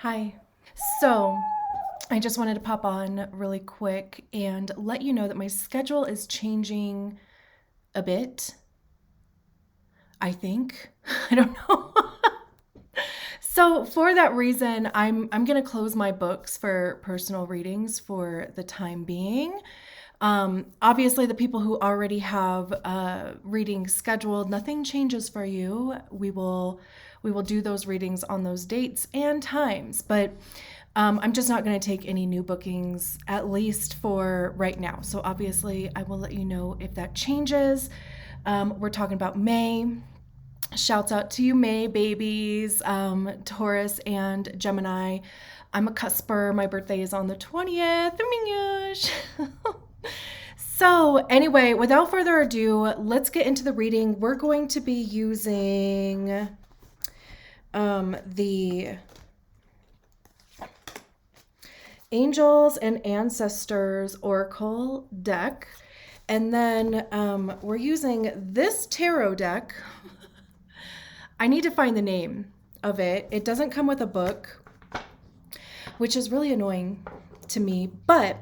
Hi. So, I just wanted to pop on really quick and let you know that my schedule is changing a bit, I think. I don't know. So, for that reason, I'm going to close my books for personal readings for the time being. Obviously, the people who already have readings scheduled, nothing changes for you. We will do those readings on those dates and times, but I'm just not going to take any new bookings, at least for right now. So obviously, I will let you know if that changes. We're talking about May. Shouts out to you, May babies, Taurus and Gemini. I'm a cusper. My birthday is on the 20th. Oh my gosh. So, anyway, without further ado, let's get into the reading. We're going to be using the Angels and Ancestors Oracle deck. And then we're using this tarot deck. I need to find the name of it. It doesn't come with a book, which is really annoying to me, but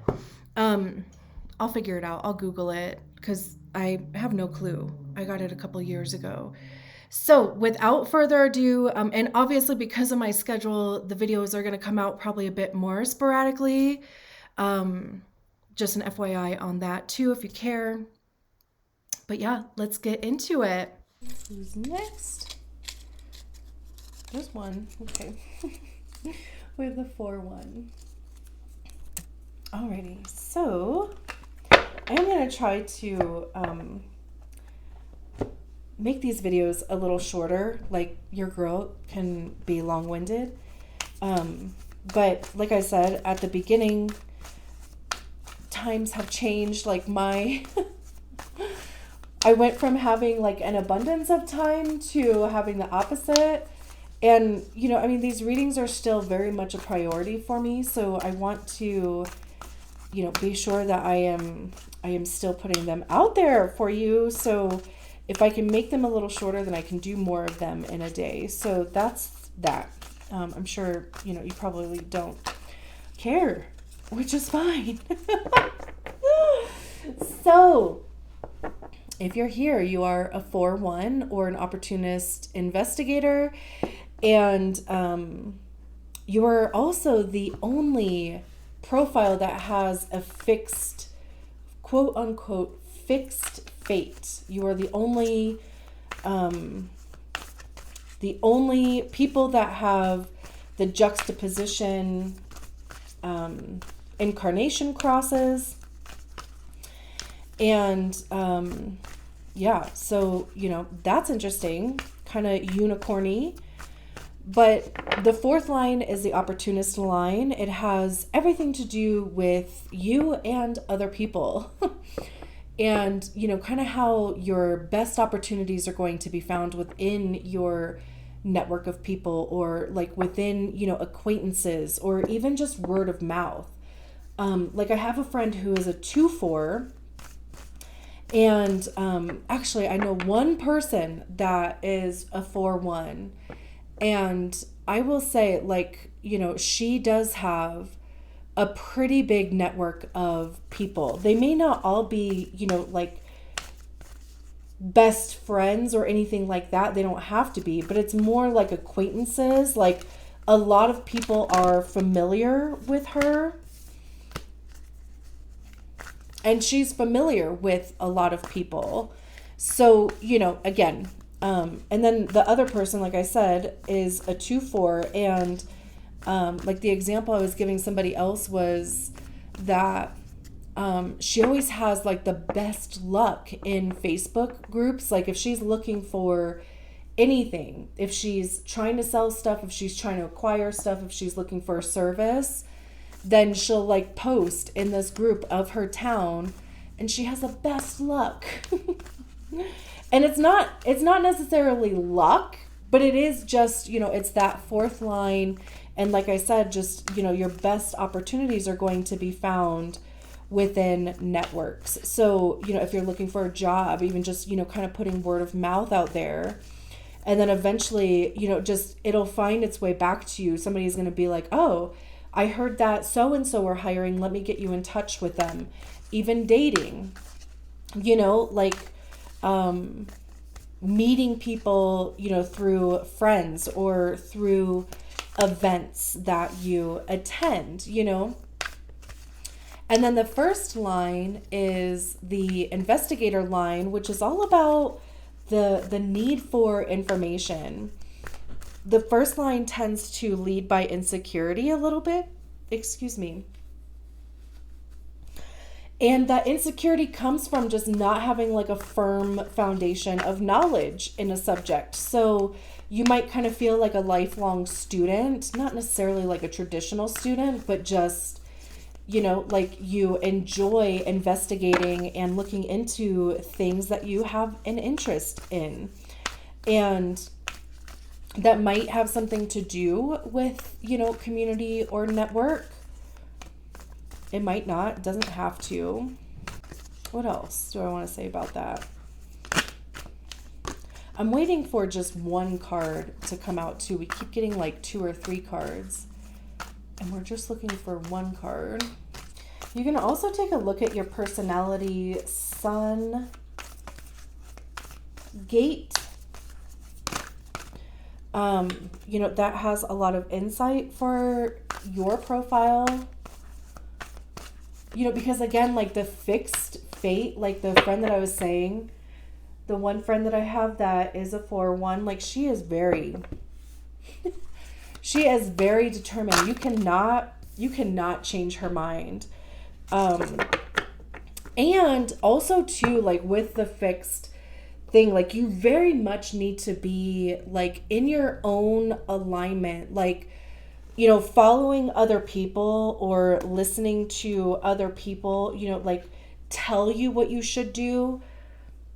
I'll figure it out. I'll Google it because I have no clue. I got it a couple years ago. So without further ado, and obviously because of my schedule, the videos are going to come out probably a bit more sporadically. Just an FYI on that too, if you care. But yeah, let's get into it. Who's next? There's one. Okay. We have the 4-1. Alrighty, so I'm going to try to make these videos a little shorter. Like, your girl can be long-winded. But like I said at the beginning, times have changed. Like I went from having like an abundance of time to having the opposite. And, these readings are still very much a priority for me. So I want to, be sure that I am still putting them out there for you. So if I can make them a little shorter, then I can do more of them in a day. So that's that. I'm sure, you probably don't care, which is fine. So if you're here, you are a 4-1 or an opportunist investigator. And you are also the only profile that has a fixed, quote unquote, fixed fate. You are the only people that have the juxtaposition incarnation crosses. And so that's interesting, kind of unicorny. But the 4th line is the opportunist line. It has everything to do with you and other people. And, kind of how your best opportunities are going to be found within your network of people, or like within, acquaintances, or even just word of mouth. Like I have a friend who is a 2-4. And actually, I know one person that is a 4-1. And I will say, like, she does have a pretty big network of people. They may not all be, like best friends or anything like that. They don't have to be, but it's more like acquaintances. Like, a lot of people are familiar with her. And she's familiar with a lot of people. So, again, and then the other person, like I said, is a 2-4. And like the example I was giving somebody else was that she always has like the best luck in Facebook groups. Like if she's looking for anything, if she's trying to sell stuff, if she's trying to acquire stuff, if she's looking for a service, then she'll like post in this group of her town, and she has the best luck. And it's not necessarily luck, but it is just, it's that 4th line. And like I said, just, your best opportunities are going to be found within networks. So, if you're looking for a job, even just, kind of putting word of mouth out there. And then eventually, just it'll find its way back to you. Somebody's going to be like, oh, I heard that so-and-so are hiring. Let me get you in touch with them. Even dating, like meeting people, through friends or through events that you attend, And then the first line is the investigator line, which is all about the need for information. The first line tends to lead by insecurity a little bit. Excuse me. And that insecurity comes from just not having like a firm foundation of knowledge in a subject. So you might kind of feel like a lifelong student, not necessarily like a traditional student, but just, like you enjoy investigating and looking into things that you have an interest in. And that might have something to do with, community or network. It might not, it doesn't have to. What else do I want to say about that? I'm waiting for just one card to come out too. We keep getting like 2 or 3 cards, and we're just looking for one card. You can also take a look at your personality sun gate. That has a lot of insight for your profile. Because again, like the fixed fate, like the friend that I was saying, the one friend that I have that is a 4-1, like she is very determined. You cannot change her mind. And also too, like with the fixed thing, like you very much need to be like in your own alignment, like following other people or listening to other people, like tell you what you should do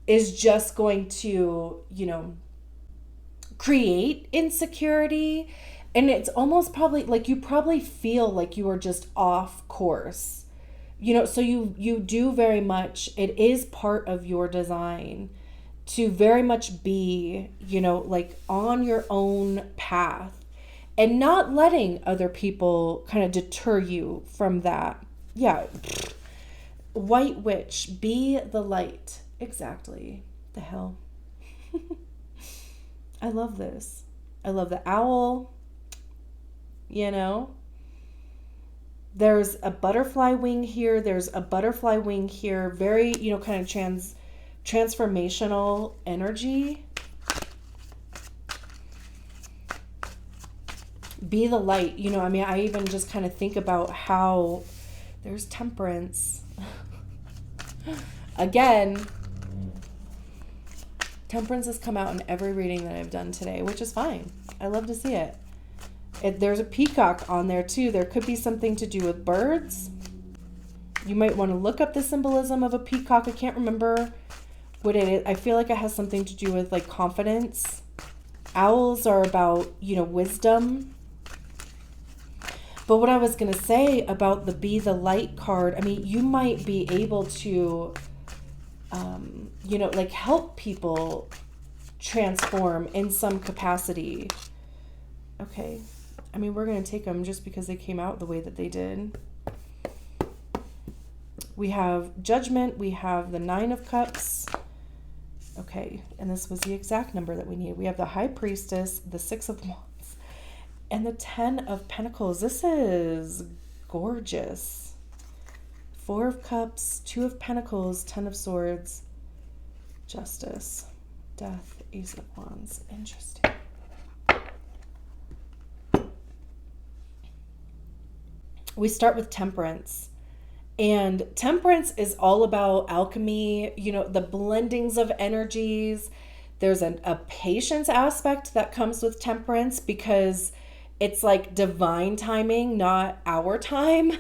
is just going to, create insecurity. And it's almost probably like you probably feel like you are just off course, so you do very much, it is part of your design to very much be, like on your own path. And not letting other people kind of deter you from that. Yeah. White witch, be the light. Exactly. The hell. I love this. I love the owl. There's a butterfly wing here. There's a butterfly wing here. Very, kind of transformational energy. Be the light. I even just kind of think about how there's temperance. Again, temperance has come out in every reading that I've done today, which is fine. I love to see it. There's a peacock on there too. There could be something to do with birds. You might want to look up the symbolism of a peacock. I can't remember what it is. I feel like it has something to do with like confidence. Owls are about, wisdom. But what I was going to say about the Be the Light card, you might be able to, like help people transform in some capacity. Okay. We're going to take them just because they came out the way that they did. We have Judgment. We have the 9 of Cups. Okay. And this was the exact number that we need. We have the High Priestess, the 6 of Wands, and the 10 of Pentacles. This is gorgeous. 4 of Cups, 2 of Pentacles, 10 of Swords, Justice, Death, Ace of Wands. Interesting. We start with Temperance. And Temperance is all about alchemy, the blendings of energies. There's a patience aspect that comes with Temperance because it's like divine timing, not our time.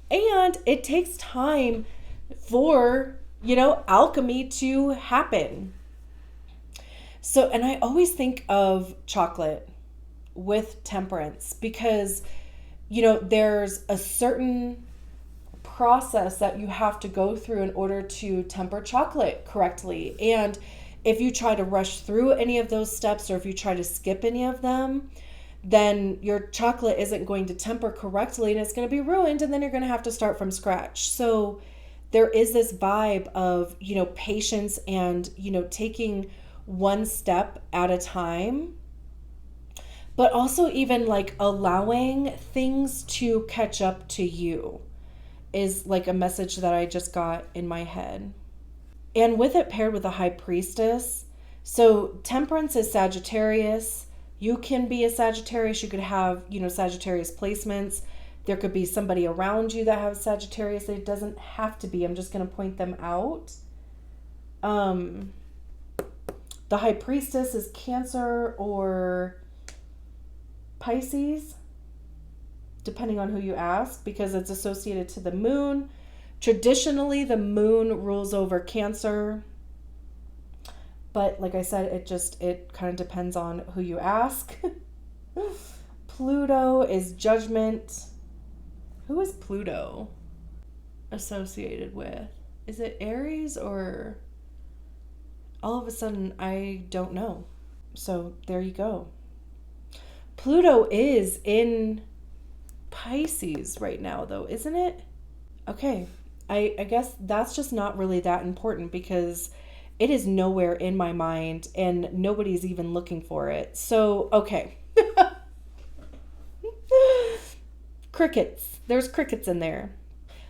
And it takes time for, alchemy to happen. So, and I always think of chocolate with Temperance because, there's a certain process that you have to go through in order to temper chocolate correctly. And if you try to rush through any of those steps, or if you try to skip any of them, then your chocolate isn't going to temper correctly and it's going to be ruined, and then you're going to have to start from scratch. So there is this vibe of, patience and, taking one step at a time, but also even like allowing things to catch up to you is like a message that I just got in my head. And with it paired with a high priestess, so temperance is Sagittarius. You can be a Sagittarius. You could have, Sagittarius placements. There could be somebody around you that has Sagittarius. It doesn't have to be. I'm just going to point them out. The high priestess is Cancer or Pisces, depending on who you ask, because it's associated to the moon. Traditionally, the moon rules over Cancer. But like I said, it kind of depends on who you ask. Pluto is Judgment. Who is Pluto associated with? Is it Aries, or all of a sudden I don't know. So there you go. Pluto is in Pisces right now though, isn't it? Okay. I guess that's just not really that important because it is nowhere in my mind and nobody's even looking for it. So, okay. Crickets. There's crickets in there.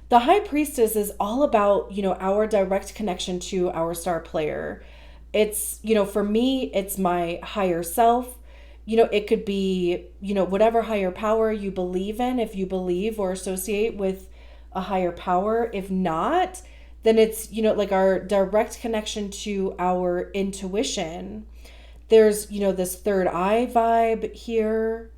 The high priestess is all about, our direct connection to our star player. It's, for me, it's my higher self. It could be, whatever higher power you believe in, if you believe or associate with a higher power. If not, then it's, like our direct connection to our intuition. There's, this third eye vibe here.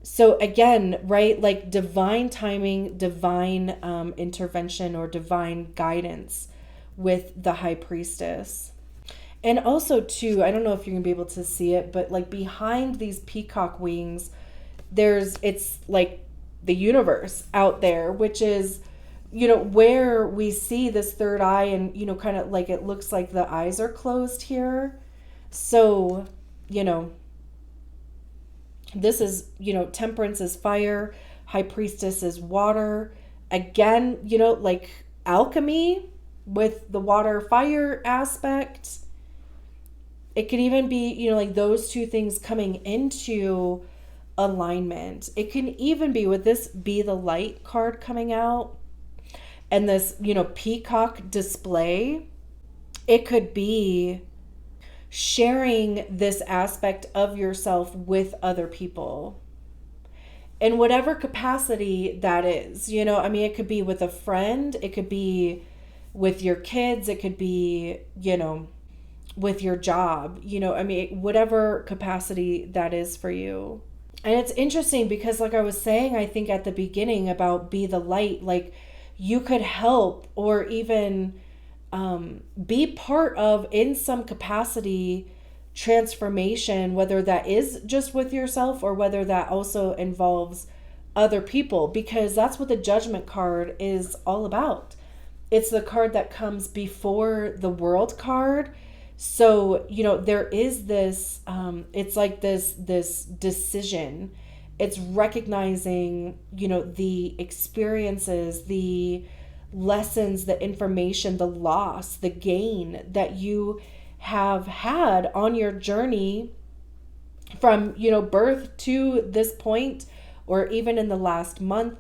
So again, right, like divine timing, divine intervention, or divine guidance with the high priestess. And also too, I don't know if you're gonna be able to see it, but like behind these peacock wings, it's like the universe out there, which is, where we see this third eye, and, kind of like it looks like the eyes are closed here. So, this is, temperance is fire, high priestess is water. Again, like alchemy with the water fire aspect. It could even be, like those two things coming into alignment. It can even be with this Be the Light card coming out and this, peacock display. It could be sharing this aspect of yourself with other people in whatever capacity that is. It could be with a friend, it could be with your kids, it could be, with your job, whatever capacity that is for you. And it's interesting because, like I was saying, I think at the beginning about Be the Light, like you could help or even be part of, in some capacity, transformation, whether that is just with yourself or whether that also involves other people, because that's what the Judgment card is all about. It's the card that comes before the World card. So, there is this, it's like this decision. It's recognizing, the experiences, the lessons, the information, the loss, the gain that you have had on your journey from, birth to this point, or even in the last month,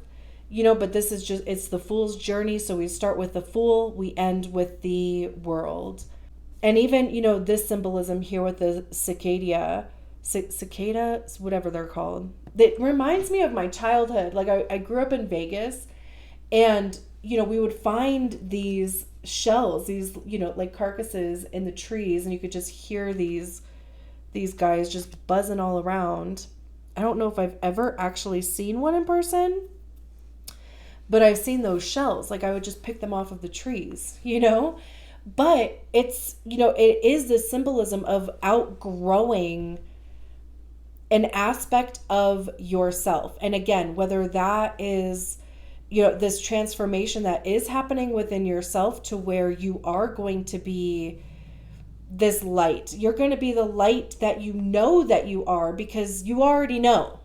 but this is just, it's the Fool's journey. So we start with the Fool, we end with the World. And even, this symbolism here with the cicada, whatever they're called. It reminds me of my childhood. Like I grew up in Vegas, and, we would find these shells, these, like carcasses in the trees, and you could just hear these guys just buzzing all around. I don't know if I've ever actually seen one in person, but I've seen those shells. Like I would just pick them off of the trees, But it's, it is the symbolism of outgrowing an aspect of yourself. And again, whether that is, this transformation that is happening within yourself to where you are going to be, this light. You're going to be the light that you know that you are, because you already know.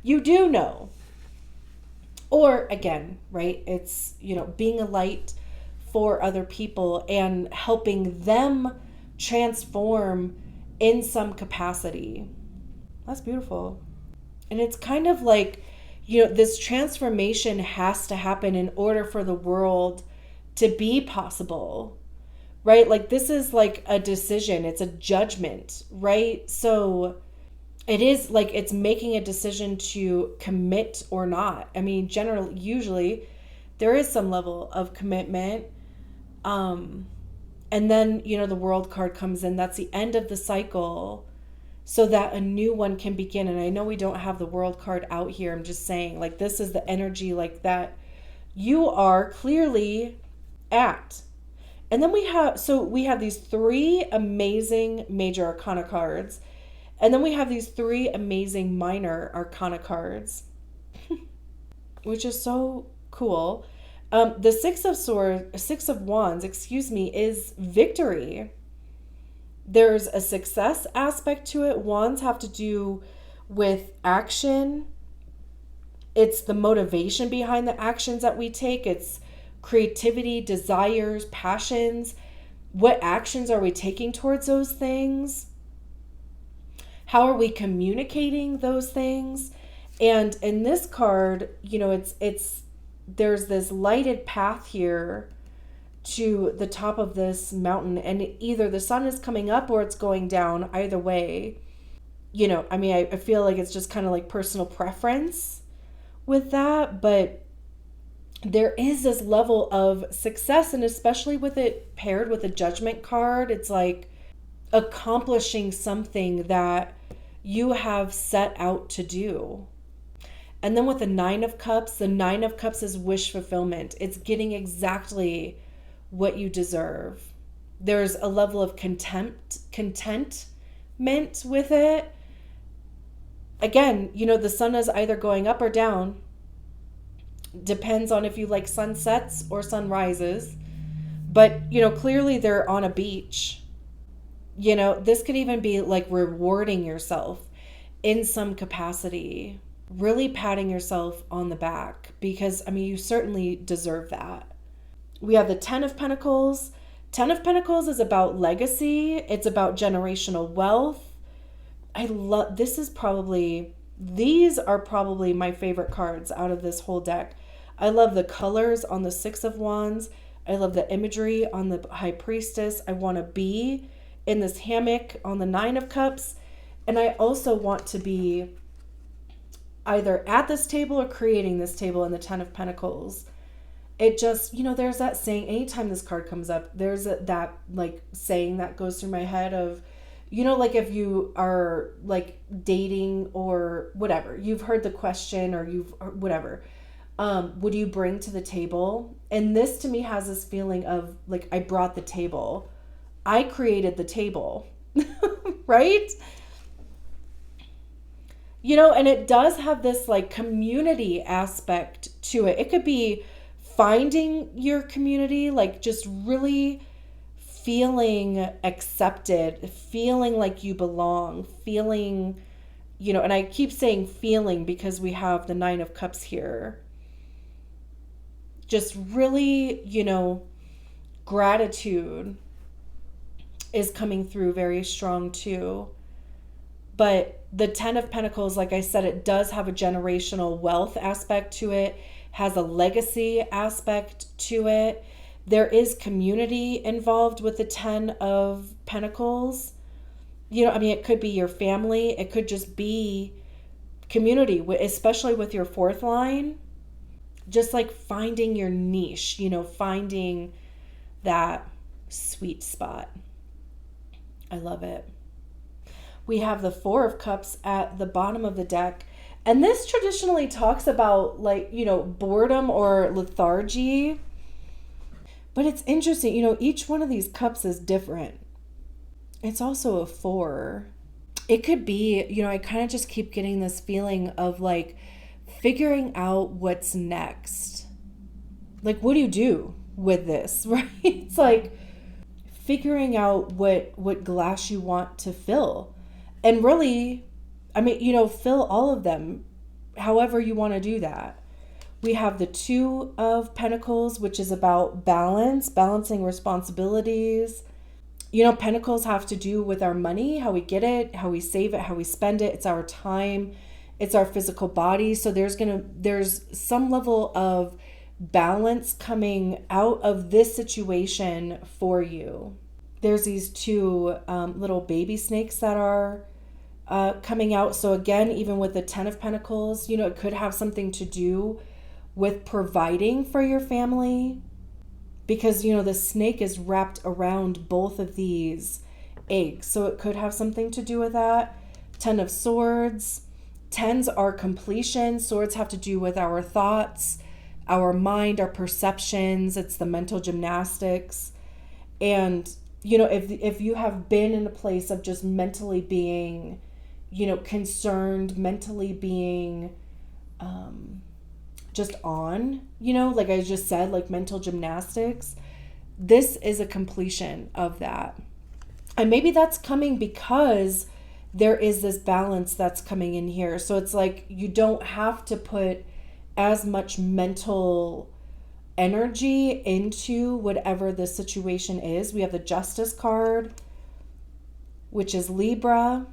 You do know. Or again, right? It's, being a light for other people and helping them transform in some capacity. That's beautiful. And it's kind of like, this transformation has to happen in order for the world to be possible, right? Like, this is like a decision, it's a judgment, right? So it is like it's making a decision to commit or not. I mean, usually there is some level of commitment. And then, the world card comes in. That's the end of the cycle, so that a new one can begin. And I know we don't have the world card out here. I'm just saying, like, this is the energy like that you are clearly at. And then we have these three amazing major arcana cards. And then we have these three amazing minor arcana cards, which is so cool. The Six of Wands, is victory. There's a success aspect to it. Wands have to do with action. It's the motivation behind the actions that we take. It's creativity, desires, passions. What actions are we taking towards those things? How are we communicating those things? And in this card, there's this lighted path here to the top of this mountain, and either the sun is coming up or it's going down. Either way, I feel like it's just kind of like personal preference with that, but there is this level of success, and especially with it paired with a judgment card, it's like accomplishing something that you have set out to do. And then with the Nine of Cups is wish fulfillment. It's getting exactly what you deserve. There's a level of contentment with it. Again, the sun is either going up or down. Depends on if you like sunsets or sunrises. But, clearly they're on a beach. This could even be like rewarding yourself in some capacity, really patting yourself on the back, because, you certainly deserve that. We have the Ten of Pentacles. Ten of Pentacles is about legacy. It's about generational wealth. These are probably my favorite cards out of this whole deck. I love the colors on the Six of Wands. I love the imagery on the High Priestess. I want to be in this hammock on the Nine of Cups. And I also want to be either at this table or creating this table in the Ten of Pentacles. It just, there's that saying, anytime this card comes up, there's that like saying that goes through my head of, like if you are like dating or whatever, you've heard the question or whatever, would you bring to the table? And this to me has this feeling of like, I brought the table. I created the table, right? And it does have this like community aspect to it. It could be finding your community, like just really feeling accepted, feeling like you belong, feeling, and I keep saying feeling because we have the Nine of Cups here. Just really, gratitude is coming through very strong too. But the Ten of Pentacles, like I said, it does have a generational wealth aspect to it, has a legacy aspect to it. There is community involved with the Ten of Pentacles. It could be your family. It could just be community, especially with your fourth line. Just like finding your niche, finding that sweet spot. I love it. We have the Four of Cups at the bottom of the deck. And this traditionally talks about like, boredom or lethargy. But it's interesting, each one of these cups is different. It's also a 4. It could be, I kind of just keep getting this feeling of like figuring out what's next. Like, what do you do with this, right? It's like figuring out what glass you want to fill. And really, I mean, fill all of them however you want to do that. We have the Two of Pentacles, which is about balance, balancing responsibilities. Pentacles have to do with our money, how we get it, how we save it, how we spend it. It's our time, it's our physical body. So there's some level of balance coming out of this situation for you. There's these two little baby snakes that are coming out. So again, even with the Ten of Pentacles, it could have something to do with providing for your family, because the snake is wrapped around both of these eggs, so it could have something to do with that. Ten of Swords. Tens are completion. Swords have to do with our thoughts, our mind, our perceptions. It's the mental gymnastics. And if you have been in a place of just mentally being concerned, mentally being just on, like I just said, like mental gymnastics, this is a completion of that. And maybe that's coming because there is this balance that's coming in here. So it's like you don't have to put as much mental energy into whatever the situation is. We have the Justice card, which is Libra.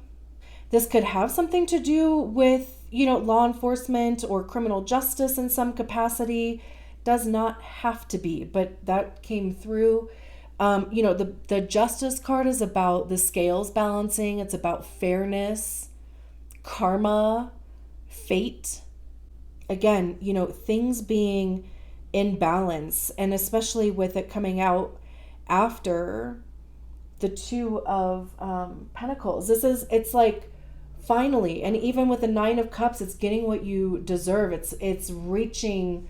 This could have something to do with law enforcement or criminal justice in some capacity. Does not have to be, but that came through. The Justice card is about the scales balancing. It's about fairness, karma, fate. Again, things being in balance, and especially with it coming out after the Two of Pentacles. It's like, finally, and even with the Nine of Cups, it's getting what you deserve. It's reaching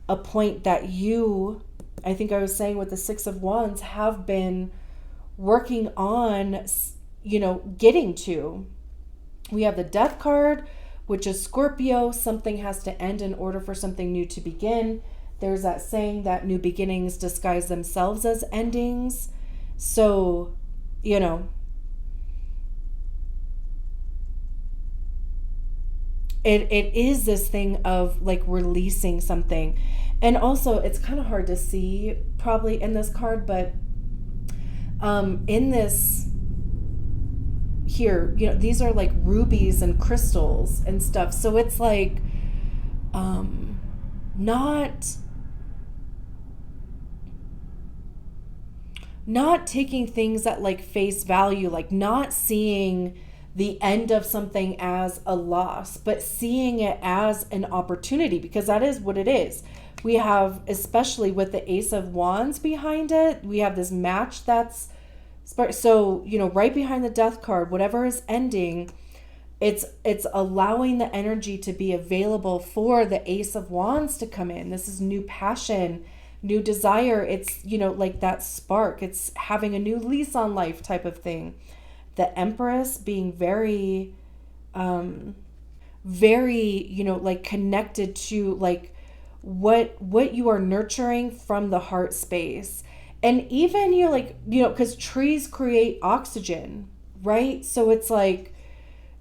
a point that you, I think I was saying with the Six of Wands, have been working on, getting to. We have the Death card, which is Scorpio. Something has to end in order for something new to begin. There's that saying that new beginnings disguise themselves as endings. So, It is this thing of like releasing something. And also it's kind of hard to see probably in this card, but in this here, these are like rubies and crystals and stuff. So it's like not taking things at like face value, like not seeing the end of something as a loss, but seeing it as an opportunity, because that is what it is. We have, especially with the Ace of Wands behind it, we have this match that's, so, right behind the Death card, whatever is ending, it's allowing the energy to be available for the Ace of Wands to come in. This is new passion, new desire. It's, like that spark. It's having a new lease on life type of thing. The Empress being very, very, like connected to like what you are nurturing from the heart space. And even because trees create oxygen, right? So it's like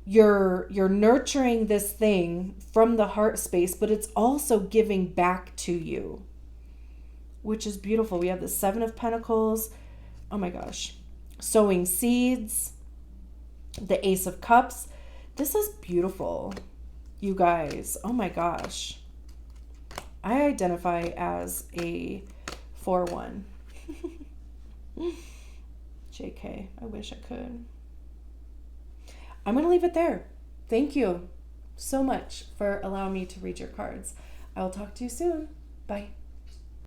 you're nurturing this thing from the heart space, but it's also giving back to you, which is beautiful. We have the Seven of Pentacles. Oh my gosh. Sowing seeds. The Ace of Cups. This is beautiful, you guys. Oh my gosh. I identify as a 4-1. JK, I wish I could. I'm going to leave it there. Thank you so much for allowing me to read your cards. I will talk to you soon. Bye.